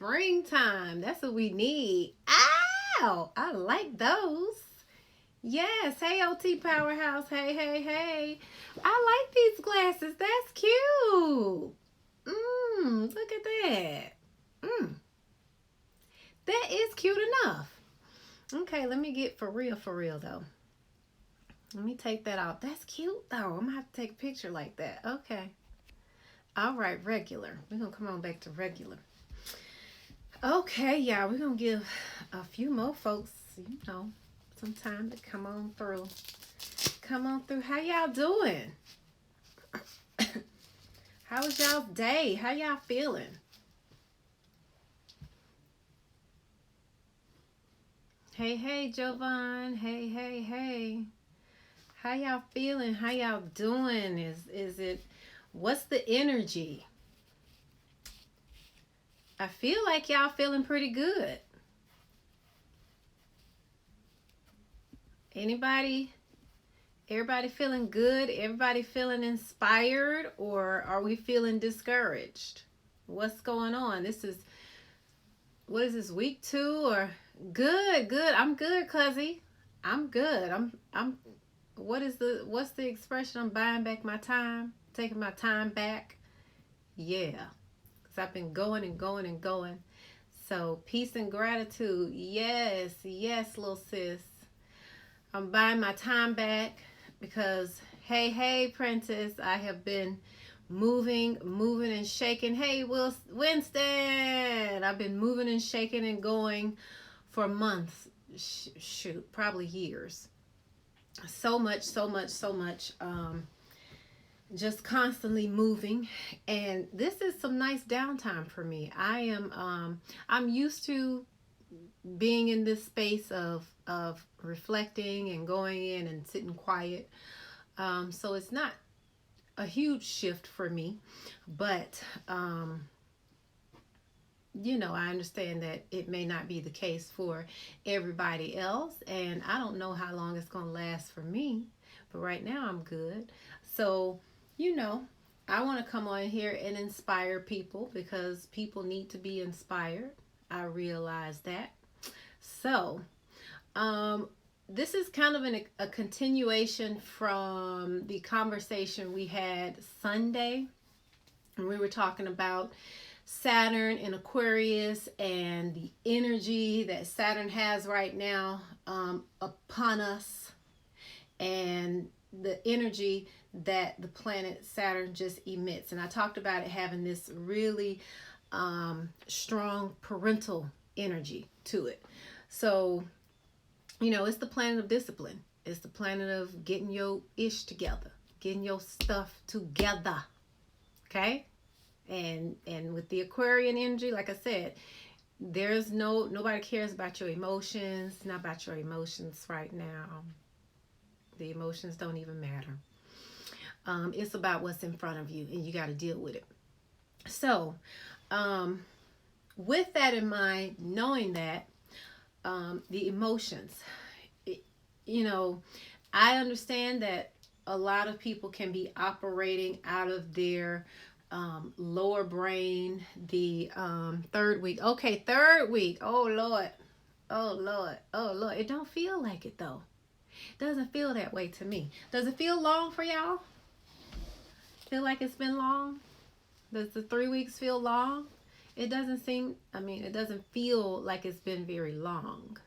springtime. That's what we need. Ow! I like those. Yes. Hey, OT Powerhouse. Hey, hey, hey. I like these glasses. That's cute. Look at that. Mm, that is cute enough. Okay, let me get for real though. Let me take that off. That's cute though. I'm gonna have to take a picture like that. Okay. All right, regular. We're gonna come on back to regular. Okay, y'all, we're gonna give a few more folks, some time to come on through. Come on through. How y'all doing? How was y'all's day? How y'all feeling? Hey, hey, Jovan. Hey, hey, hey. How y'all feeling? How y'all doing? Is it what's the energy? I feel like y'all feeling pretty good. Anybody? Everybody feeling good? Everybody feeling inspired? Or are we feeling discouraged? What's going on? What is this, week 2 or good, good. I'm good, cuzzy. I'm good. I'm what's the expression? I'm buying back my time, taking my time back. Yeah. Cuz I've been going and going and going. So, peace and gratitude. Yes, yes, little sis. I'm buying my time back because, hey, hey, Princess, I have been moving and shaking. Hey, Winston, I've been moving and shaking and going for months. Shoot, probably years. So much, so much, so much. Just constantly moving, and this is some nice downtime for me. I'm used to being in this space of reflecting and going in and sitting quiet. So it's not a huge shift for me, but I understand that it may not be the case for everybody else, and I don't know how long it's going to last for me, but right now I'm good. So, I want to come on here and inspire people because people need to be inspired. I realize that. So, this is kind of a continuation from the conversation we had Sunday. And we were talking about Saturn in Aquarius and the energy that Saturn has right now upon us, and the energy that the planet Saturn just emits. And I talked about it having this really strong parental energy to it. So, it's the planet of discipline. It's the planet of getting your ish together, getting your stuff together. Okay? And with the Aquarian energy, like I said, nobody cares about your emotions, not about your emotions right now. The emotions don't even matter. It's about what's in front of you, and you got to deal with it. So, with that in mind, knowing that, the emotions, I understand that a lot of people can be operating out of their lower brain, the third week. Okay, third week. Oh Lord. Oh Lord. Oh Lord. It don't feel like it though. It doesn't feel that way to me. Does it feel long for y'all? Feel like it's been long? Does the 3 weeks feel long? It doesn't feel like it's been very long.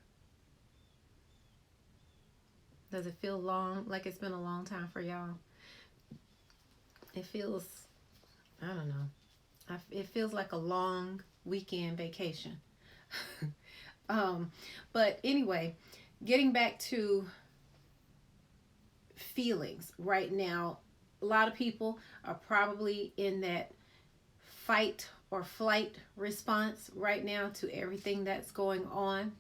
Does it feel long, like it's been a long time for y'all? It feels, I don't know. It feels like a long weekend vacation. But anyway, getting back to feelings right now, a lot of people are probably in that fight or flight response right now to everything that's going on.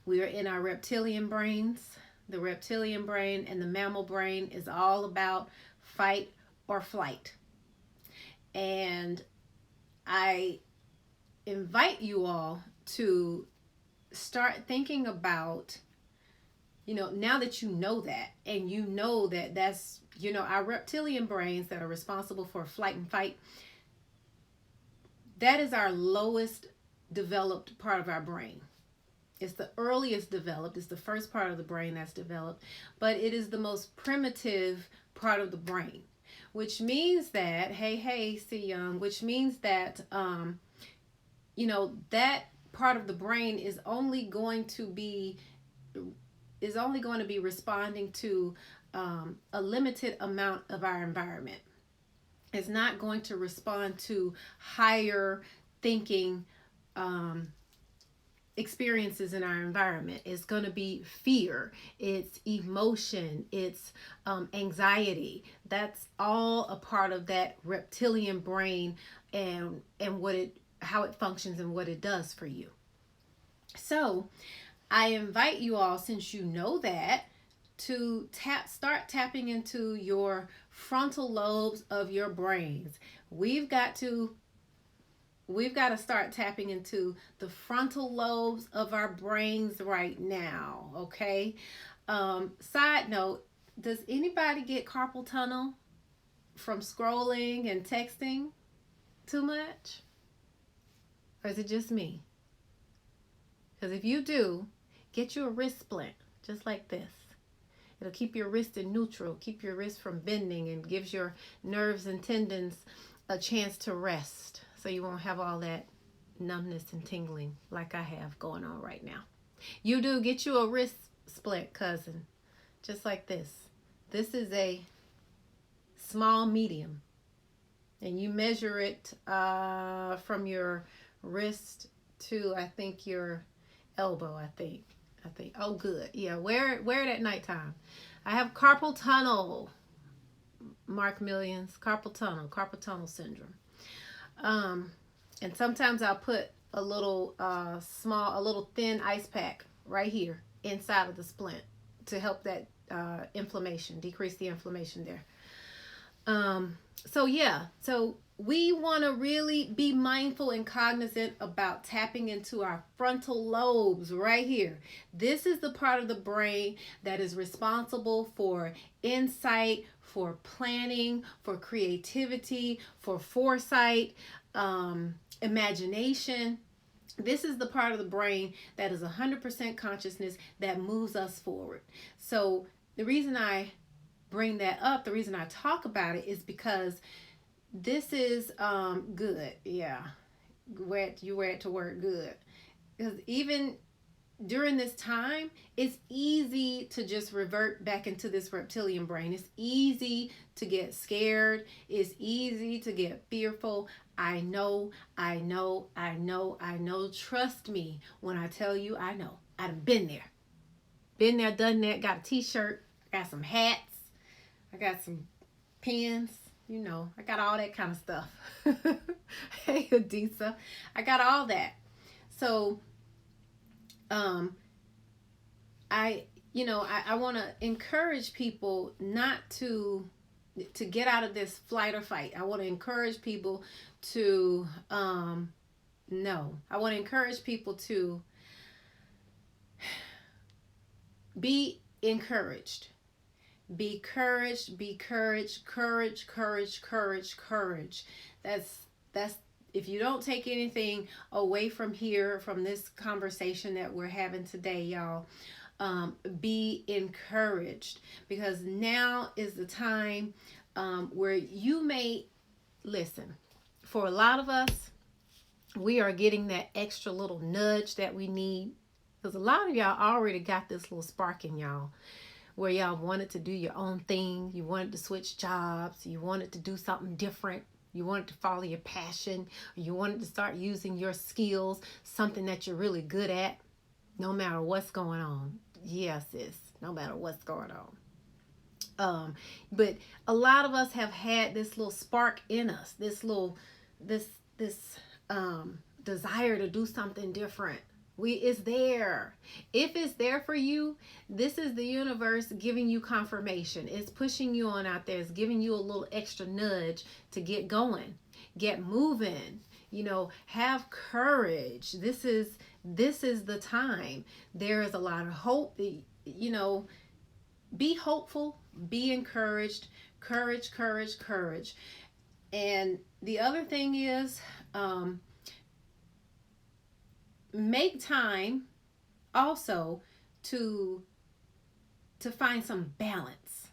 We are in our reptilian brains. The reptilian brain and the mammal brain is all about fight or flight. And I invite you all to start thinking about, now that you know that, and that's, our reptilian brains that are responsible for flight and fight, that is our lowest developed part of our brain. It's the earliest developed. It's the first part of the brain that's developed, but it is the most primitive part of the brain, which means that, hey, see young, which means that, that part of the brain is only going to be responding to a limited amount of our environment. It's not going to respond to higher thinking experiences in our environment. It's going to be fear, it's emotion, it's anxiety. That's all a part of that reptilian brain, and how it functions and what it does for you. So I invite you all, since you know that, to start tapping into your frontal lobes of your brains. We've got to start tapping into the frontal lobes of our brains right now, okay? Side note, does anybody get carpal tunnel from scrolling and texting too much? Or is it just me? Because if you do, get you a wrist splint, just like this. It'll keep your wrist in neutral, keep your wrist from bending, and gives your nerves and tendons a chance to rest, so you won't have all that numbness and tingling like I have going on right now. You do get you a wrist splint, cousin, just like this. This is a small medium, and you measure it from your wrist to, I think, your elbow. I think. Oh, good. Yeah, wear it at nighttime. I have carpal tunnel. Mark Millions, carpal tunnel syndrome. And sometimes I'll put a little thin ice pack right here inside of the splint to help that decrease the inflammation there. So we want to really be mindful and cognizant about tapping into our frontal lobes right here. This is the part of the brain that is responsible for insight, for planning, for creativity, for foresight, imagination. This is the part of the brain that is 100% consciousness that moves us forward. So the reason I bring that up, the reason I talk about it, is because this is good. Yeah, you wear it to work, good. Because even during this time, it's easy to just revert back into this reptilian brain. It's easy to get scared. It's easy to get fearful. I know. Trust me when I tell you I know. I've been there. Been there, done that. Got a t-shirt. Got some hats. I got some pens. I got all that kind of stuff. Hey, Adisa. I got all that. So, I want to encourage people not to get out of this flight or fight. I want to encourage people to, I want to encourage people to be encouraged. Be courage. That's if you don't take anything away from here, from this conversation that we're having today, y'all, be encouraged, because now is the time where you may listen. For a lot of us, we are getting that extra little nudge that we need, because a lot of y'all already got this little spark in y'all, where y'all wanted to do your own thing. You wanted to switch jobs. You wanted to do something different. You wanted to follow your passion. You wanted to start using your skills, something that you're really good at, no matter what's going on. Yes, sis, no matter what's going on. But a lot of us have had this little spark in us, this desire to do something different. It's there. If it's there for you, this is the universe giving you confirmation. It's pushing you on out there. It's giving you a little extra nudge to get going, get moving. Have courage. This is the time. There is a lot of hope. Be hopeful. Be encouraged. Courage. And the other thing is, make time also to find some balance.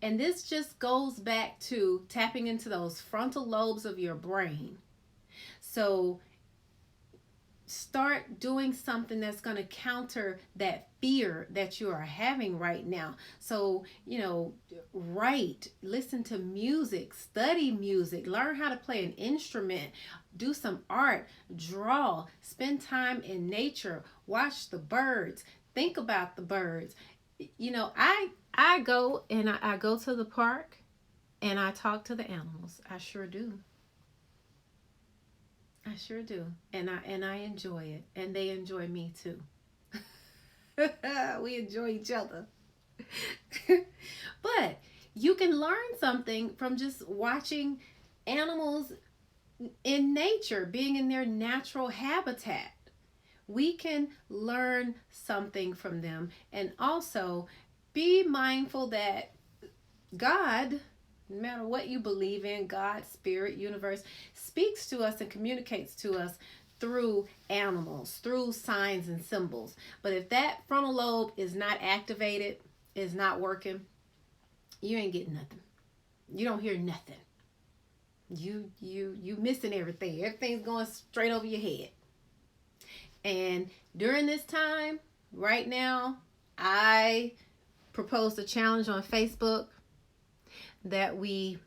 And this just goes back to tapping into those frontal lobes of your brain. So start doing something that's going to counter that fear that you are having right now. So, write, listen to music, study music, learn how to play an instrument, do some art, draw, spend time in nature, watch the birds, think about the birds. I go and I go to the park and I talk to the animals. I sure do. I sure do. And I enjoy it. And they enjoy me too. We enjoy each other. But you can learn something from just watching animals in nature, being in their natural habitat. We can learn something from them. And also be mindful that God, no matter what you believe in, God, spirit, universe, speaks to us and communicates to us through animals, through signs and symbols. But if that frontal lobe is not activated, is not working, you ain't getting nothing. You don't hear nothing. You missing everything. Everything's going straight over your head. And during this time, right now, I proposed a challenge on Facebook that we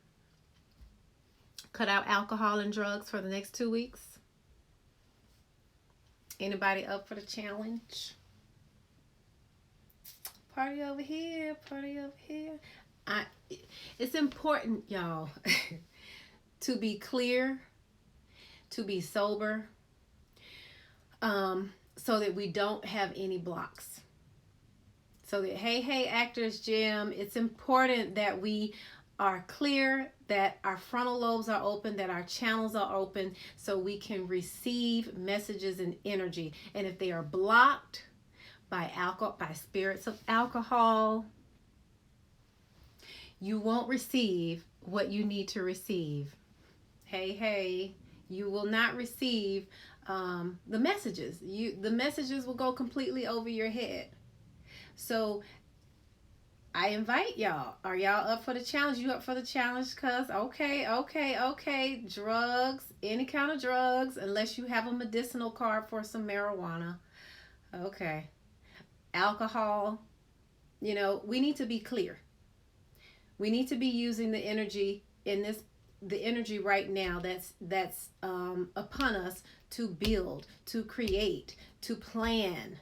cut out alcohol and drugs for the next 2 weeks. Anybody up for the challenge? Party over here, party over here. It's important, y'all, to be clear, to be sober, so that we don't have any blocks. So that, hey, Actors Gym, it's important that we are clear, that our frontal lobes are open, that our channels are open, so we can receive messages and energy. And if they are blocked by alcohol, by spirits of alcohol, you won't receive what you need to receive. Hey, you will not receive the messages. The messages will go completely over your head. So I invite y'all. Are y'all up for the challenge? You up for the challenge? Cause okay. Drugs, any kind of drugs, unless you have a medicinal card for some marijuana. Okay. Alcohol. We need to be clear. We need to be using the energy the energy right now that's upon us to build, to create, to plan,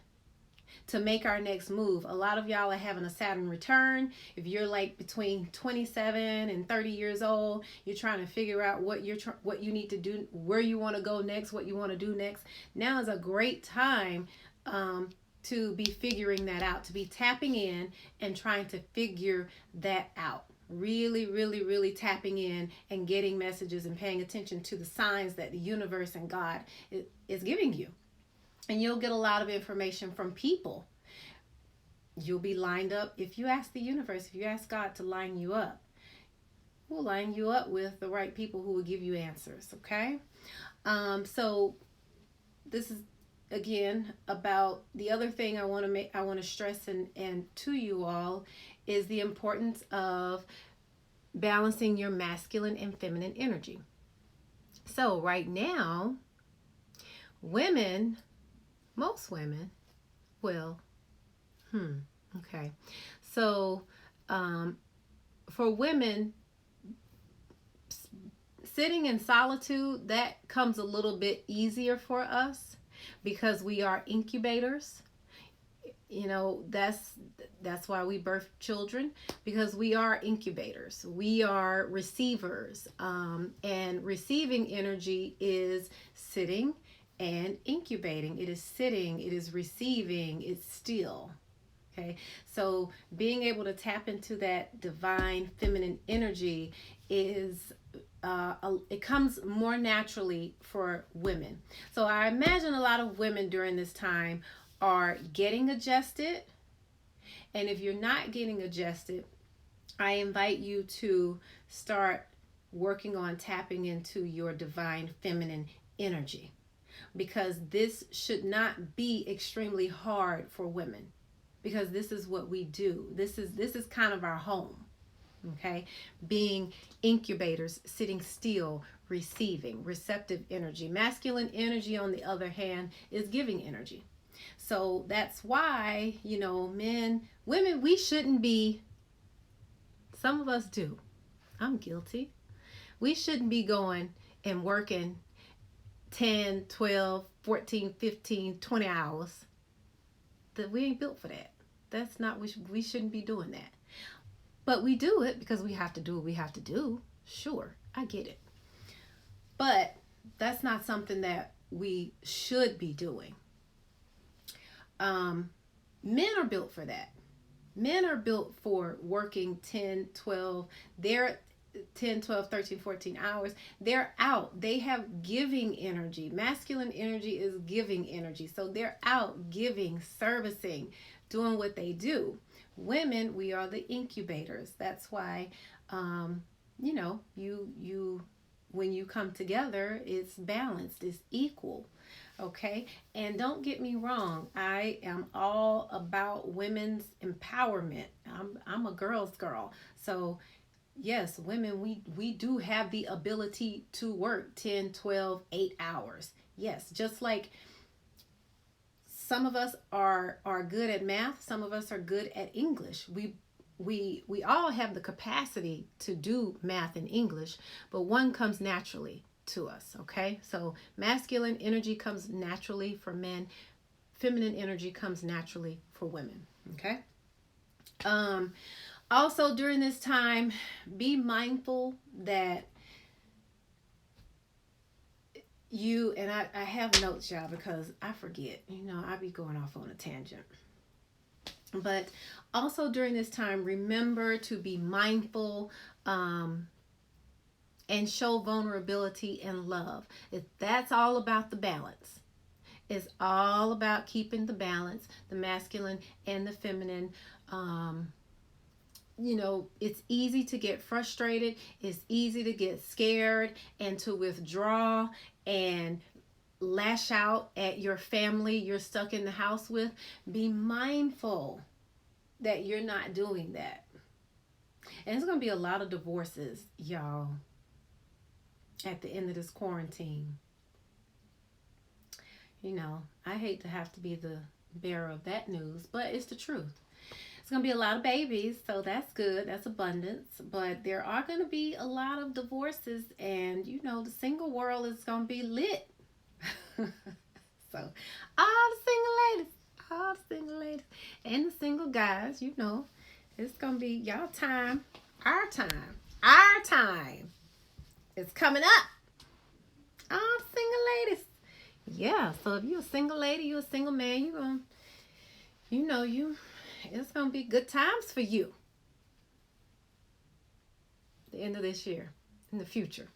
to make our next move. A lot of y'all are having a Saturn return. If you're like between 27 and 30 years old, you're trying to figure out what you need to do, where you want to go next, what you want to do next. Now is a great time to be figuring that out, to be tapping in and trying to figure that out. Really tapping in and getting messages and paying attention to the signs that the universe and God is giving you. And you'll get a lot of information from people. You'll be lined up. If you ask the universe, if you ask God to line you up, we'll line you up with the right people who will give you answers, okay? So this is, again, about the other thing I want to stress and to you all is the importance of balancing your masculine and feminine energy. So right now, most women, okay. So for women, sitting in solitude, that comes a little bit easier for us because we are incubators. That's why we birth children, because we are incubators. We are receivers. And receiving energy is sitting and incubating. It is sitting, it is receiving, it's still. Okay, so being able to tap into that divine feminine energy is it comes more naturally for women. So I imagine a lot of women during this time are getting adjusted. And if you're not getting adjusted, I invite you to start working on tapping into your divine feminine energy. because this should not be extremely hard for women, because this is what we do. This is kind of our home. Okay, being incubators, sitting still, receiving, receptive energy. Masculine energy, on the other hand, is giving energy. So that's why, men, women, we shouldn't be, some of us do. I'm guilty. We shouldn't be going and working 10, 12, 14, 15, 20 hours. That we ain't built for that. That's not, we shouldn't be doing that. But we do it because we have to do what we have to do. Sure, I get it. But that's not something that we should be doing. Men are built for that. Men are built for working 10, 12, they're 10, 12, 13, 14 hours. They're out. They have giving energy. Masculine energy is giving energy. So they're out giving, servicing, doing what they do. Women, we are the incubators. That's why, you when you come together, it's balanced, it's equal. Okay, and don't get me wrong, I am all about women's empowerment. I'm a girl's girl. So yes, women, we do have the ability to work 10, 12, 8 hours. Yes, just like some of us are good at math, some of us are good at English. We all have the capacity to do math and English, but one comes naturally to us, okay? So masculine energy comes naturally for men, feminine energy comes naturally for women, okay? Also during this time, be mindful that you, and I have notes, y'all, because I forget, I be going off on a tangent. But also during this time, remember to be mindful, and show vulnerability and love. That's all about the balance. It's all about keeping the balance, the masculine and the feminine. It's easy to get frustrated. It's easy to get scared and to withdraw and lash out at your family you're stuck in the house with. Be mindful that you're not doing that. And it's going to be a lot of divorces, y'all, at the end of this quarantine. I hate to have to be the bearer of that news, but it's the truth. It's going to be a lot of babies, so that's good. That's abundance. But there are going to be a lot of divorces, and, the single world is going to be lit. So, all the single ladies, and the single guys, it's going to be y'all time, our time. It's coming up. All the single ladies. Yeah, so if you're a single lady, you're a single man, you're going to, it's going to be good times for you. The end of this year, in the future.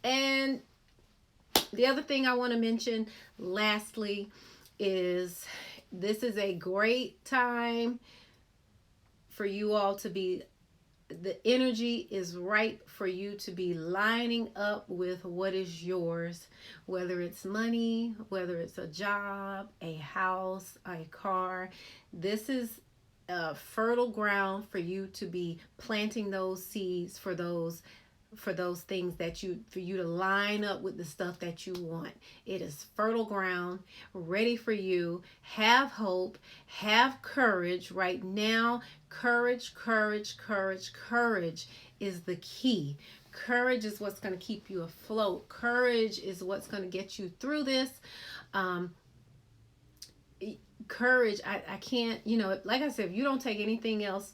And the other thing I want to mention, lastly, is this is a great time for you all to be, the energy is ripe for you to be lining up with what is yours, whether it's money, whether it's a job, a house, a car. This is fertile ground for you to be planting those seeds for those things for you to line up with the stuff that you want. It is fertile ground, ready for you. Have hope, have courage right now. Courage is the key. Courage is what's going to keep you afloat. Courage is what's going to get you through this. Courage, I can't, like I said, if you don't take anything else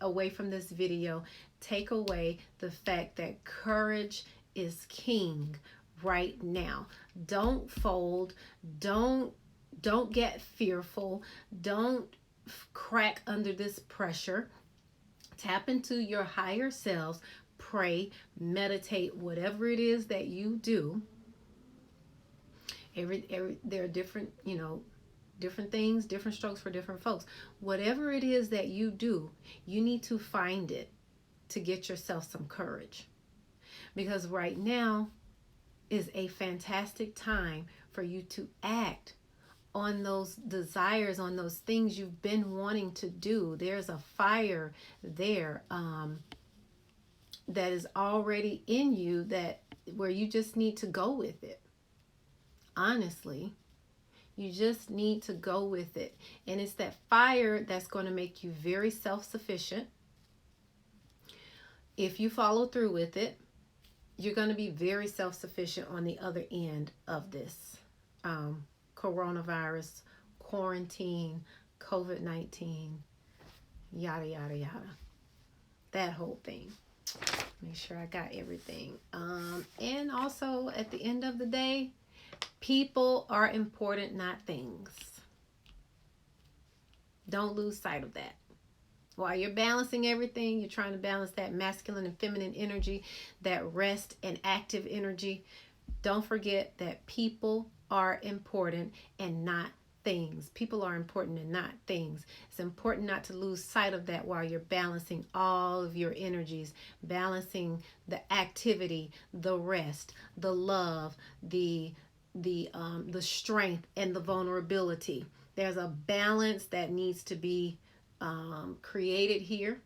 away from this video, take away the fact that courage is king right now. Don't fold. Don't get fearful. Don't crack under this pressure. Tap into your higher selves. Pray, meditate, whatever it is that you do. There are different, different things, different strokes for different folks. Whatever it is that you do, you need to find it to get yourself some courage. Because right now, is a fantastic time for you to act on those desires, on those things you've been wanting to do. There's a fire there that is already in you, that where you just need to go with it. Honestly, you just need to go with it. And it's that fire that's going to make you very self-sufficient. If you follow through with it, you're going to be very self-sufficient on the other end of this coronavirus, quarantine, COVID-19, yada, yada, yada. That whole thing. Make sure I got everything. And also, at the end of the day, people are important, not things. Don't lose sight of that. While you're balancing everything, you're trying to balance that masculine and feminine energy, that rest and active energy. Don't forget that people are important and not things. People are important and not things. It's important not to lose sight of that while you're balancing all of your energies, balancing the activity, the rest, the love, the strength, and the vulnerability. There's a balance that needs to be created here,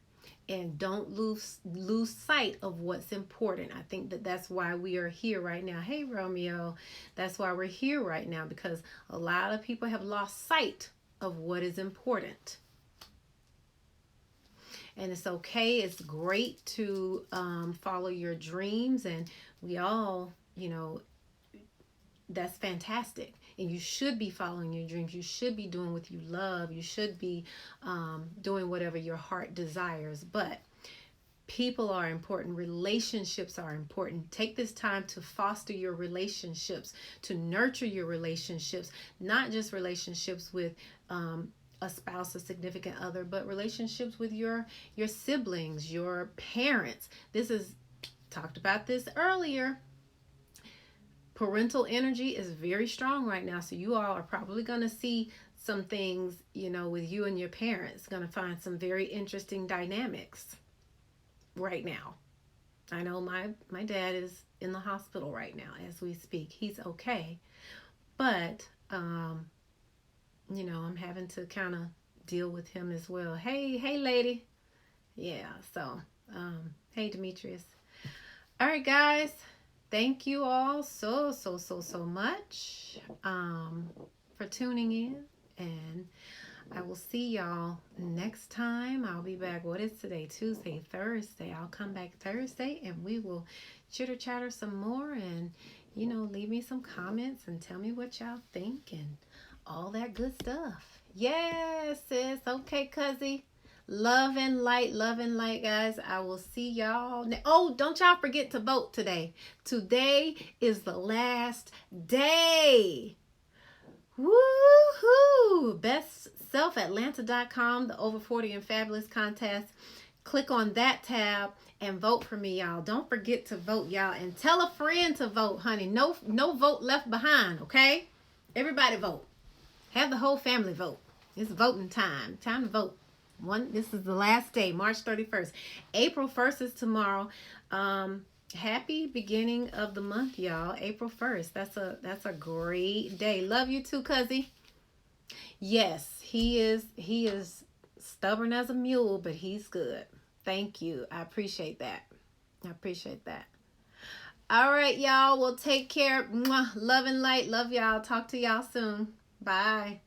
and don't lose sight of what's important. I think that's why we are here right now. Hey Romeo, that's why we're here right now, because a lot of people have lost sight of what is important. And it's okay, it's great to follow your dreams, and we all, that's fantastic. And you should be following your dreams. You should be doing what you love. You should be doing whatever your heart desires. But people are important. Relationships are important. Take this time to foster your relationships, to nurture your relationships, not just relationships with a spouse, a significant other, but relationships with your siblings, your parents. This is, talked about this earlier. Parental energy is very strong right now. So you all are probably going to see some things, with you and your parents. Going to find some very interesting dynamics right now. I know my dad is in the hospital right now as we speak. He's okay. But, I'm having to kind of deal with him as well. Hey, lady. Yeah, so, hey, Demetrius. All right, guys. Thank you all so much for tuning in, and I will see y'all next time. I'll be back. What is today? Tuesday, Thursday. I'll come back Thursday, and we will chitter chatter some more, and leave me some comments and tell me what y'all think and all that good stuff. Yes, sis. Okay, cuzzy. Love and light, guys. I will see y'all. Oh, don't y'all forget to vote today. Today is the last day. Woohoo! BestSelfAtlanta.com, the Over 40 and Fabulous contest. Click on that tab and vote for me, y'all. Don't forget to vote, y'all. And tell a friend to vote, honey. No vote left behind, okay? Everybody vote. Have the whole family vote. It's voting time. Time to vote. This is the last day, March 31st. April 1st is tomorrow. Happy beginning of the month, y'all. April 1st. That's a great day. Love you too, cuzzy. Yes, he is stubborn as a mule, but he's good. Thank you. I appreciate that. All right, y'all. Well, take care. Mwah. Love and light. Love y'all. Talk to y'all soon. Bye.